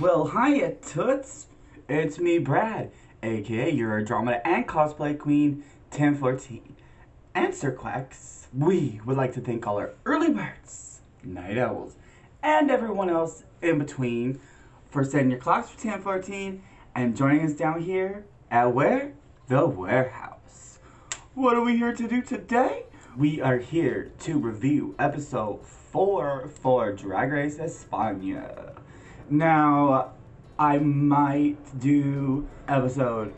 Well, hiya, Toots. It's me, Brad, aka your drama and cosplay queen, 1014. Answer quacks. We would like to thank all our early birds, night owls, and everyone else in between for setting your clocks for 1014 and joining us down here at where? The Warehouse. What are we here to do today? We are here to review episode 4 for Drag Race Espana. Now, I might do episode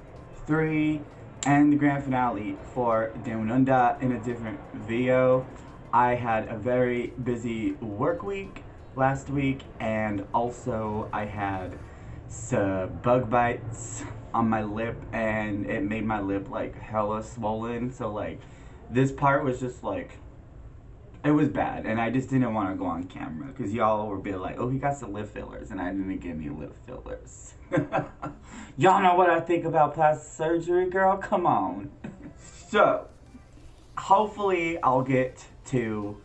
3 and the grand finale for Demununda in a different video. I had a very busy work week last week, and also I had some bug bites on my lip, and it made my lip like hella swollen. So like this part was just like, it was bad, and I just didn't want to go on camera because y'all were being like, oh, he got some lip fillers, and I didn't get any lip fillers. Y'all know what I think about plastic surgery, girl? Come on. So, hopefully I'll get to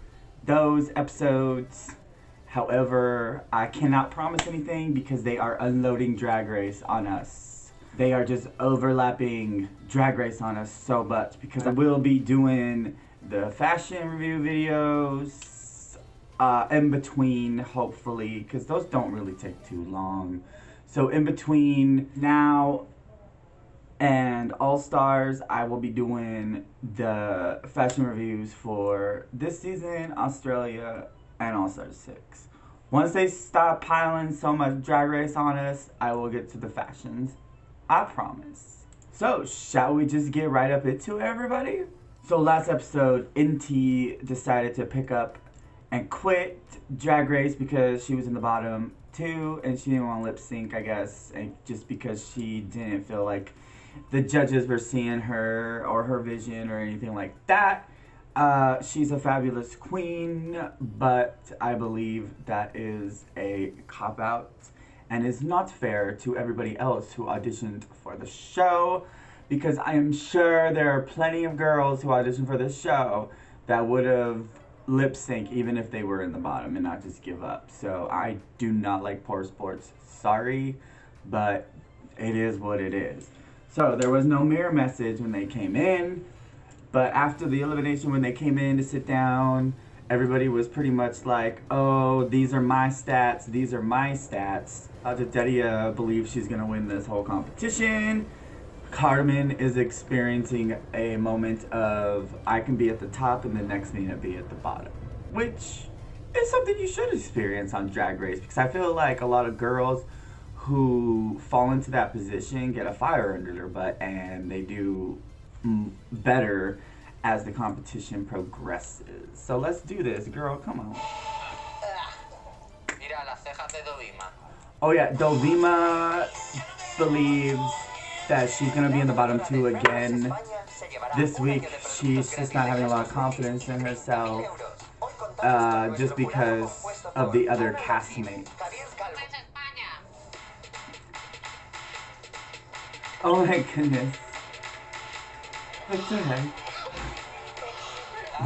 those episodes. However, I cannot promise anything because they are unloading Drag Race on us. They are just overlapping Drag Race on us so much because I will be doing the fashion review videos in between, hopefully, because those don't really take too long. So in between now and All Stars, I will be doing the fashion reviews for this season, Australia, and All Stars 6. Once they stop piling so much Drag Race on us, I will get to the fashions. I promise. So, shall we just get right up into it, everybody? So last episode, NT decided to pick up and quit Drag Race because she was in the bottom 2 and she didn't want to lip sync, I guess, and just because she didn't feel like the judges were seeing her or her vision or anything like that. She's a fabulous queen, but I believe that is a cop-out and is not fair to everybody else who auditioned for the show. Because I am sure there are plenty of girls who auditioned for this show that would have lip sync even if they were in the bottom and not just give up. So I do not like poor sports. Sorry, but it is what it is. So there was no mirror message when they came in, but after the elimination, when they came in to sit down, everybody was pretty much like, oh, these are my stats, these are my stats. Ajadedia believes she's gonna win this whole competition. Carmen is experiencing a moment of, I can be at the top and the next minute be at the bottom. Which is something you should experience on Drag Race, because I feel like a lot of girls who fall into that position get a fire under their butt and they do better as the competition progresses. So let's do this, girl, come on. Oh yeah, Dovima believes that she's gonna be in the bottom 2 again this week. She's just not having a lot of confidence in herself, just because of the other castmates. Oh my goodness. What the heck?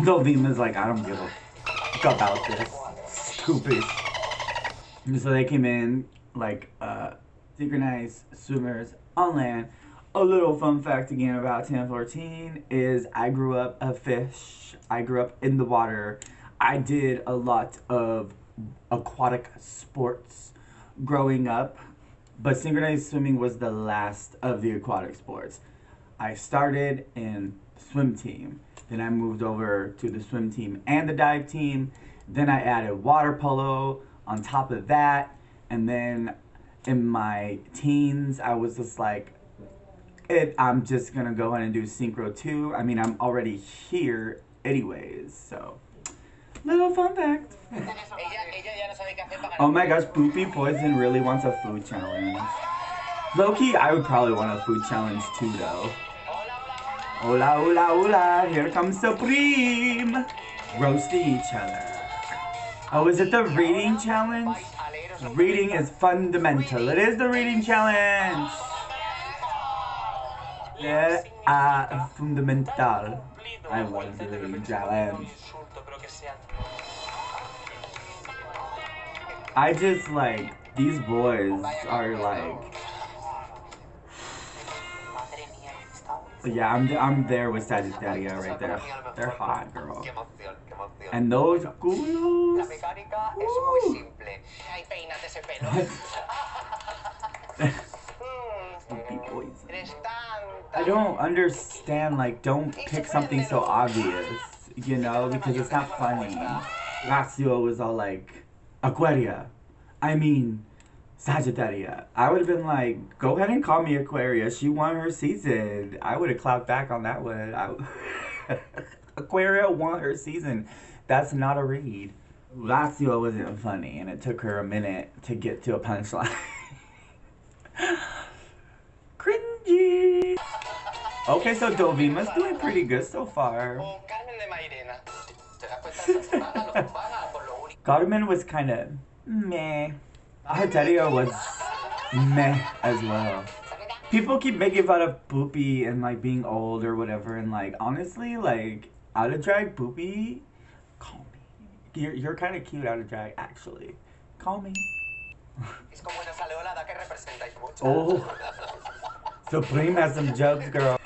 Dovima's like, I don't give a fuck about this. Stupid. And so they came in like synchronized swimmers on land. A little fun fact again about 1014 is I grew up a fish. I grew up in the water. I did a lot of aquatic sports growing up, but synchronized swimming was the last of the aquatic sports. I started in swim team, then I moved over to the swim team and the dive team, then I added water polo on top of that, and then in my teens, I was just like, I'm just gonna go ahead and do synchro too. I mean, I'm already here anyways, so. Little fun fact. Oh my gosh, Poopy Poison really wants a food challenge. Low-key, I would probably want a food challenge too, though. Hola, hola, hola, here comes Supreme. Roasting each other. Oh, is it the reading challenge? Reading is fundamental. It is the reading challenge. Fundamental. I want the reading challenge. I just like these boys are like, yeah, I'm there with Sagittaria right there. They're hot, girl. And those culos. I don't understand, like, don't pick something so obvious, you know, because it's not funny. Lazio was all like, Aquaria. I mean, Sagittaria. I would have been like, go ahead and call me Aquaria. She won her season. I would have clapped back on that one. Aquaria won her season. That's not a read. Lazio wasn't funny, and it took her a minute to get to a punchline. Cringy. Okay, so Dovima's doing pretty good so far. Carmen was kind of meh. Sagittaria was meh as well. People keep making fun of Poopy and like being old or whatever, and like honestly, like out of drag Poopy, call me. You're kind of cute out of drag, actually. Call me. Oh, Supreme has some jokes, girl.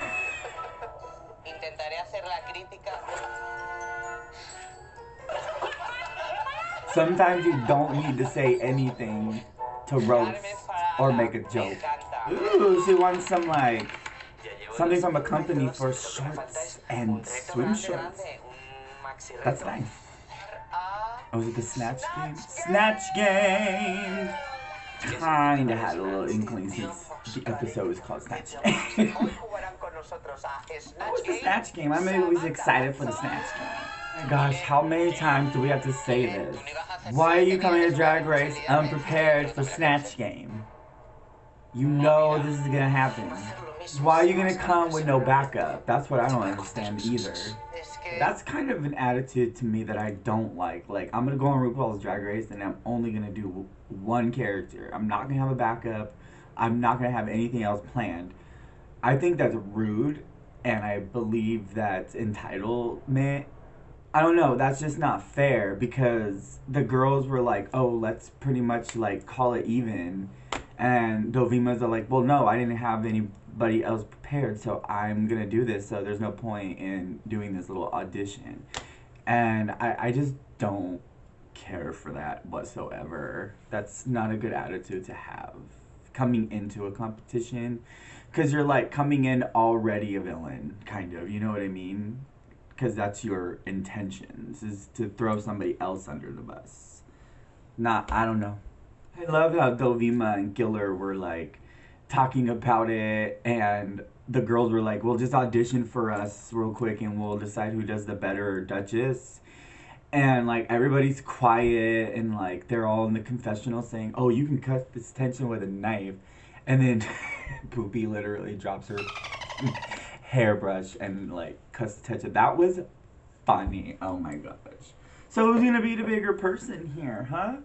Sometimes you don't need to say anything to roast or make a joke. Ooh, she wants some like something from a company for shorts and swim shorts. That's nice. Oh, was it the Snatch game? Snatch game! Kinda had a little inkling since the episode was called Snatch Game. What was the Snatch game? I'm always excited for the Snatch game. Oh my gosh, how many times do we have to say this? Why are you coming to Drag Race unprepared for Snatch Game? You know this is gonna happen. Why are you gonna come with no backup? That's what I don't understand either. That's kind of an attitude to me that I don't like. Like, I'm gonna go on RuPaul's Drag Race and I'm only gonna do one character. I'm not gonna have a backup. I'm not gonna have anything else planned. I think that's rude, and I believe that's entitlement. I don't know, that's just not fair, because the girls were like, oh, let's pretty much like call it even. And Dovima's are like, well, no, I didn't have anybody else prepared, so I'm gonna do this, so there's no point in doing this little audition. And I just don't care for that whatsoever. That's not a good attitude to have coming into a competition, because you're like coming in already a villain, kind of, you know what I mean? Because that's your intentions, is to throw somebody else under the bus. I don't know. I love how Dovima and Giller were like talking about it, and the girls were like, well, just audition for us real quick and we'll decide who does the better Duchess. And like everybody's quiet, and like they're all in the confessional saying, oh, you can cut this tension with a knife. And then Poopy literally drops her hairbrush and like cuts the tension. That was funny. Oh my gosh. So who's gonna be the bigger person here, huh?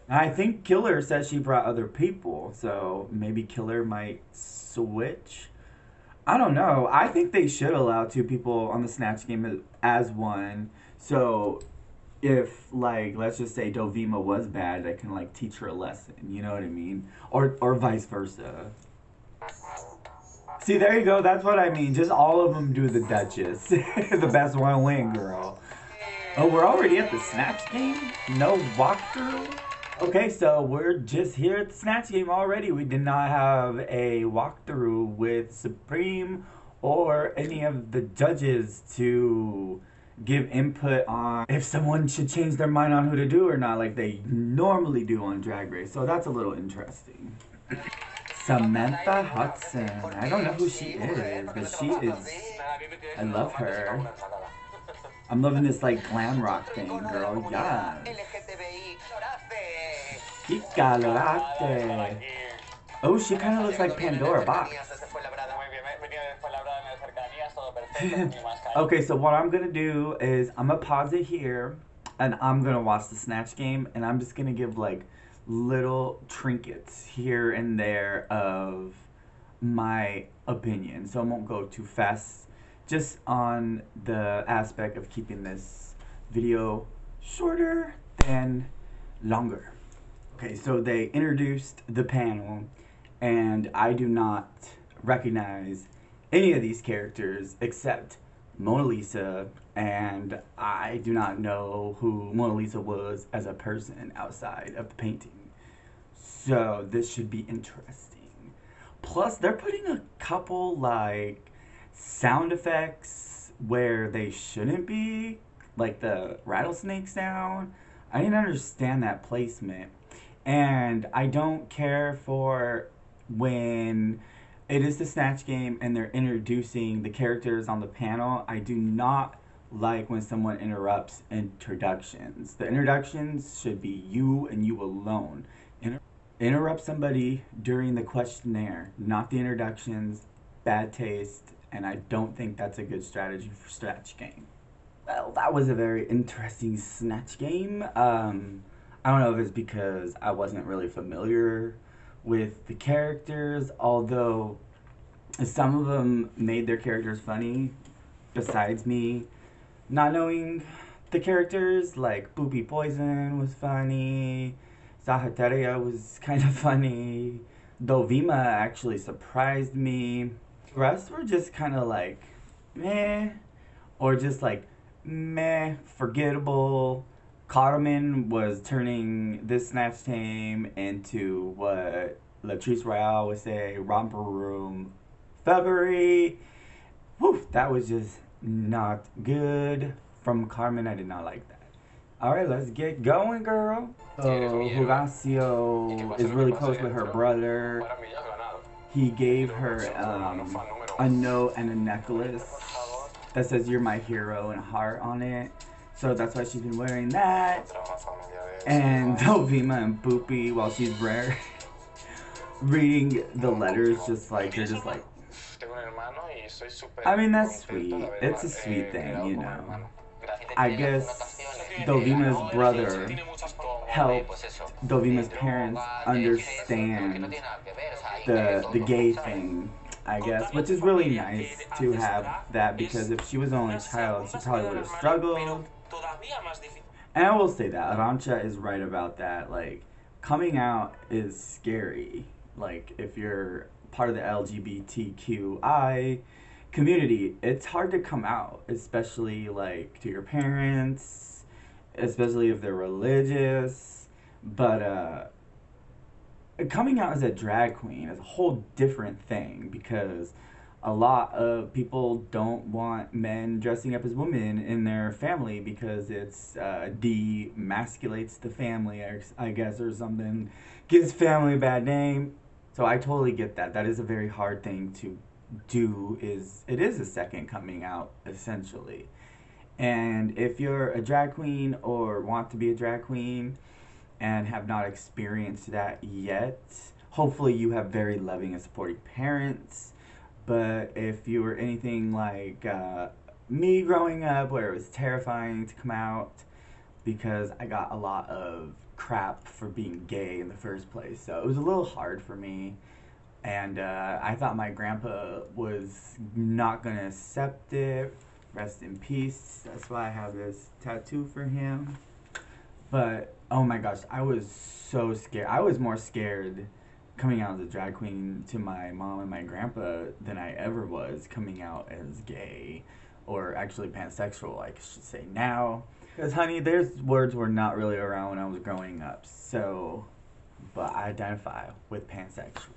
I think Killer said she brought other people, so maybe Killer might switch. I don't know. I think they should allow two people on the Snatch game as one. So if, like, let's just say Dovima was bad, they can like teach her a lesson. You know what I mean? Or vice versa. See, there you go. That's what I mean. Just all of them do the Duchess. The best one win, girl. Oh, we're already at the Snatch game? No walkthrough? Okay, so we're just here at the Snatch game already. We did not have a walkthrough with Supreme or any of the judges to give input on if someone should change their mind on who to do or not, like they normally do on Drag Race. So that's a little interesting. Samantha Hudson. I don't know who she is, but she is... I love her. I'm loving this like glam rock thing, girl. Yeah. Oh, she kind of looks like Pandora Box. Okay, so what I'm gonna do is I'm gonna pause it here, and I'm gonna watch the Snatch game, and I'm just gonna give like little trinkets here and there of my opinion. So I won't go too fast, just on the aspect of keeping this video shorter than longer. Okay, so they introduced the panel, and I do not recognize any of these characters except Mona Lisa, and I do not know who Mona Lisa was as a person outside of the painting. So this should be interesting. Plus, they're putting a couple like sound effects where they shouldn't be, like the rattlesnake sound. I didn't understand that placement. And I don't care for when it is the Snatch game and they're introducing the characters on the panel. I do not like when someone interrupts introductions. The introductions should be you and you alone. Interrupt somebody during the questionnaire, not the introductions. Bad taste, and I don't think that's a good strategy for Snatch game. Well, that was a very interesting Snatch game. I don't know if it's because I wasn't really familiar with the characters, although some of them made their characters funny, besides me not knowing the characters. Like Boopy Poison was funny, Sahateria was kind of funny, Dovima actually surprised me. The rest were just kind of like meh, or just like meh, forgettable. Carmen was turning this Snatch team into what Latrice Royale would say, romper room thuggery. Whew, that was just not good. From Carmen, I did not like that. Alright, let's get going, girl. So, Horacio is really close with her brother. He gave her a note and a necklace that says "You're my hero" and a heart on it. So that's why she's been wearing that. And Dovima and Boopy, while she's reading the letters, just like they're just like. I mean, that's sweet. It's a sweet thing, you know. I guess Dovima's brother helped Dovima's parents understand the gay thing, I guess, which is really nice to have that, because if she was the only child, she probably would have struggled. And I will say that Arancha is right about that. Like, coming out is scary. Like, if you're part of the LGBTQI community, it's hard to come out, especially like to your parents, especially if they're religious. But coming out as a drag queen is a whole different thing, because a lot of people don't want men dressing up as women in their family because it's demasculates the family, I guess, or something, gives family a bad name. So I totally get that. That is a very hard thing to do. It is a second coming out, essentially. And if you're a drag queen or want to be a drag queen and have not experienced that yet, hopefully you have very loving and supporting parents. But if you were anything like me growing up, where it was terrifying to come out, because I got a lot of crap for being gay in the first place, so it was a little hard for me. And I thought my grandpa was not gonna accept it. Rest in peace. That's why I have this tattoo for him. But oh my gosh, I was so scared. I was more scared coming out as a drag queen to my mom and my grandpa than I ever was coming out as gay, or actually pansexual, I should say now. Because honey, those words were not really around when I was growing up. So, but I identify with pansexual.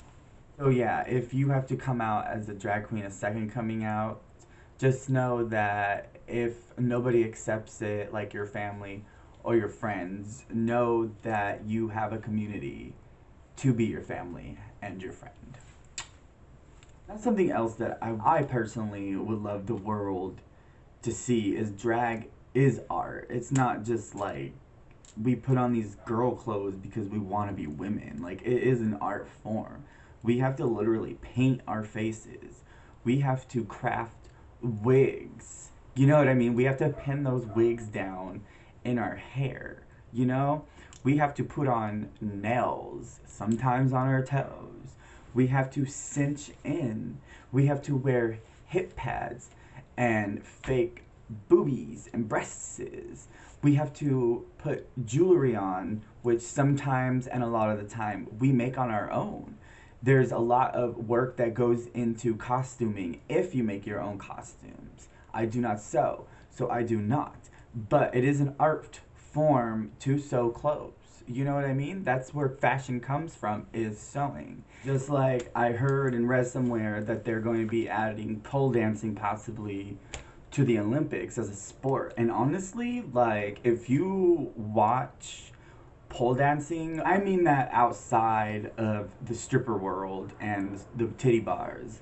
So yeah, if you have to come out as a drag queen, a second coming out, just know that if nobody accepts it, like your family or your friends, know that you have a community to be your family and your friend. That's something else that I personally would love the world to see, is drag is art. It's not just like we put on these girl clothes because we want to be women. Like, it is an art form. We have to literally paint our faces. We have to craft wigs. You know what I mean? We have to pin those wigs down in our hair, you know? We have to put on nails, sometimes on our toes. We have to cinch in. We have to wear hip pads and fake boobies and breasts. We have to put jewelry on, which sometimes and a lot of the time we make on our own. There's a lot of work that goes into costuming if you make your own costumes. I do not sew, so I do not. But it is an art form to sew clothes. You know what I mean? That's where fashion comes from, is sewing. Just like I heard and read somewhere that they're going to be adding pole dancing possibly to the Olympics as a sport. And honestly, like, if you watch pole dancing, I mean that outside of the stripper world and the titty bars,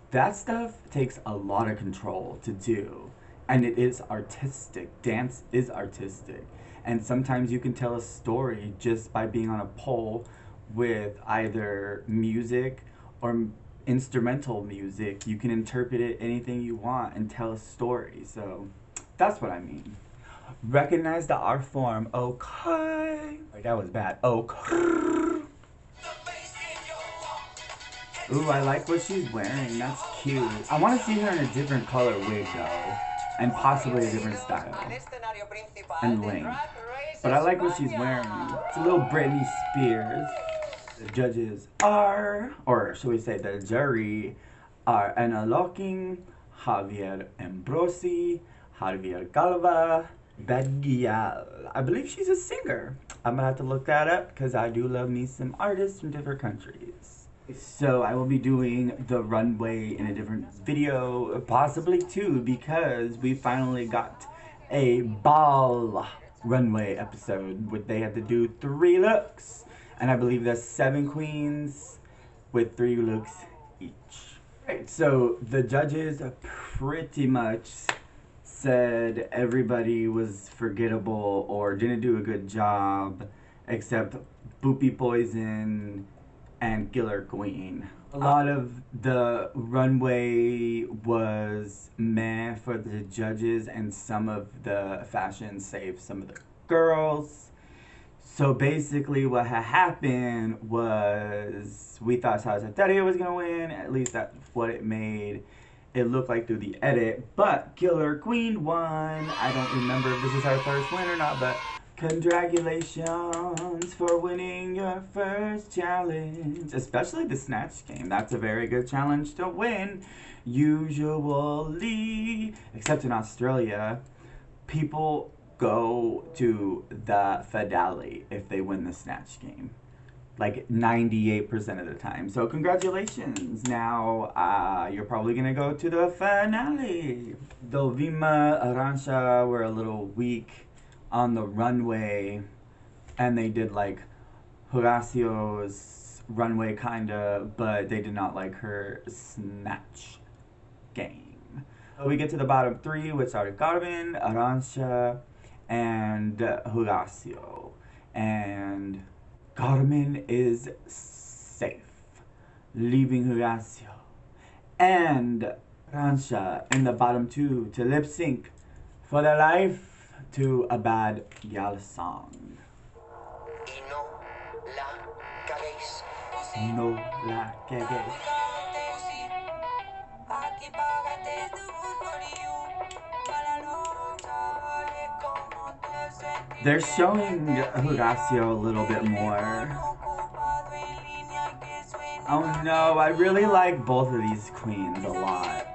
that stuff takes a lot of control to do. And it is artistic. Dance is artistic. And sometimes you can tell a story just by being on a pole with either music or instrumental music. You can interpret it anything you want and tell a story. So that's what I mean. Recognize the art form. Okay. Like, that was bad. Okay. Ooh, I like what she's wearing. That's cute. I want to see her in a different color wig though. And possibly a different style. And length. But I like what she's wearing. It's a little Britney Spears. The judges are, or should we say the jury, are Anna Locking, Javier Ambrosi, Javier Galva, Bagial. I believe she's a singer. I'm gonna have to look that up because I do love me some artists from different countries. So I will be doing the runway in a different video, possibly two, because we finally got a ball runway episode where they had to do 3 looks. And I believe there's 7 queens with 3 looks each. Right, so the judges pretty much said everybody was forgettable or didn't do a good job except Boopy Poison and Killer Queen. A lot of the runway was meh for the judges and some of the fashion saved some of the girls. So basically what had happened was we thought Sagittario was gonna win, at least that's what it made it look like through the edit, but Killer Queen won. I don't remember if this is her first win or not, but congratulations for winning your first challenge, especially the Snatch game. That's a very good challenge to win. Usually, except in Australia, people go to the finale if they win the Snatch game. Like 98% of the time. So congratulations. Now you're probably gonna go to the finale. Dovima, Arantxa were a little weak on the runway, and they did like Horacio's runway kinda, but they did not like her Snatch game. So we get to the bottom 3, which are Carmen, Arantxa, and Horacio. And Carmen is safe, leaving Horacio. And Arantxa in the bottom 2 to lip sync for their life to a bad gal song. No la caguéis. They're showing Horacio a little bit more. Oh no, I really like both of these queens a lot.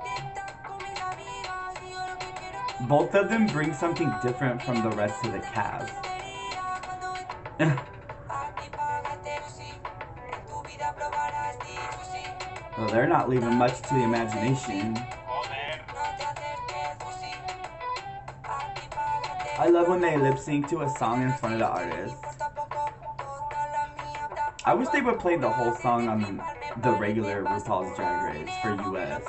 Both of them bring something different from the rest of the cast. Well, they're not leaving much to the imagination. I love when they lip sync to a song in front of the artist. I wish they would play the whole song on the regular RuPaul's Drag Race for US.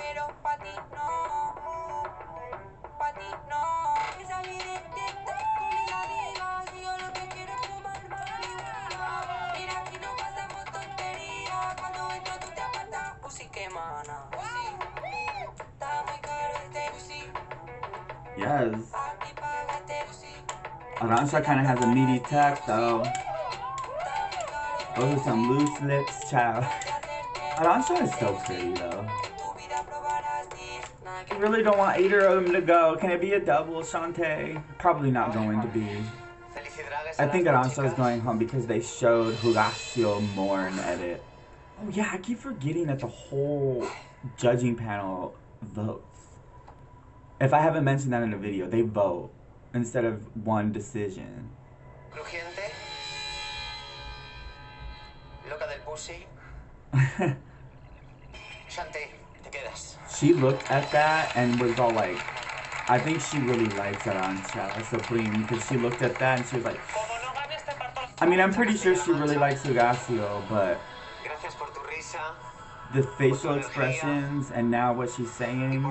Yes. Arantxa kind of has a meaty tuck though. Those are some loose lips, child. Arantxa is so pretty though. really don't want either of them to go. Can it be a double, Shantae? Probably not going to be. I think Arancha is going home because they showed Horacio more in the edit. Oh yeah, I keep forgetting that the whole judging panel votes. If I haven't mentioned that in a video, they vote instead of one decision. Crujiente. Loca del pussy. Shantae, te quedas. She looked at that and was all like, I think she really likes Arancha Supreme because she looked at that and she was like, I mean, I'm pretty sure she really likes Horacio, but the facial expressions and now what she's saying.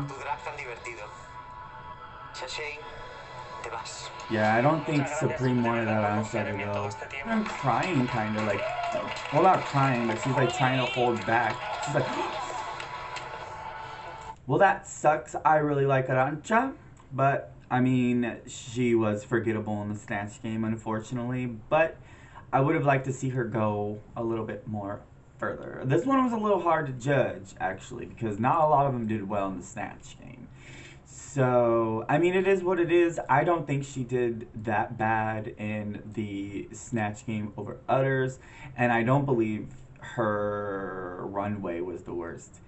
Yeah, I don't think Supreme wanted Arancha to go. I'm crying, kind of like, well, not crying, but she's like trying to hold back. She's like, well, that sucks. I really like Arancha, but I mean, she was forgettable in the Snatch game, unfortunately. But I would have liked to see her go a little bit more further. This one was a little hard to judge, actually, because not a lot of them did well in the Snatch game. So, I mean, it is what it is. I don't think she did that bad in the Snatch game over others, and I don't believe her runway was the worst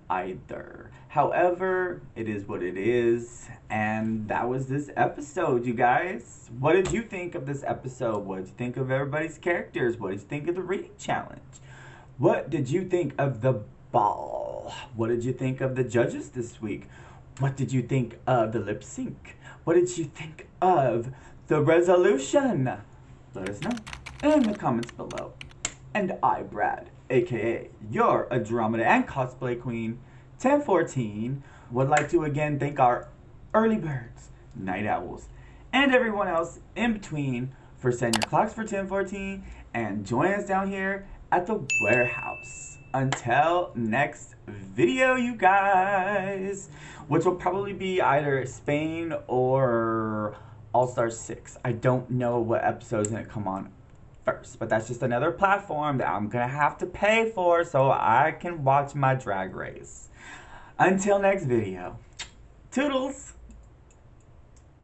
either. However, it is what it is, and that was this episode, you guys. What did you think of this episode? What did you think of everybody's characters? What did you think of the reading challenge? What did you think of the ball? What did you think of the judges this week? What did you think of the lip sync? What did you think of the resolution? Let us know in the comments below. And I, Brad, aka your Andromeda and cosplay queen, 1014, would like to again thank our early birds, night owls, and everyone else in between for setting your clocks for 1014 and join us down here at the warehouse. Until next video, you guys, which will probably be either Spain or All-Star 6. I don't know what episode's gonna come on first, but that's just another platform that I'm gonna have to pay for so I can watch my drag race. Until next video, Tootles!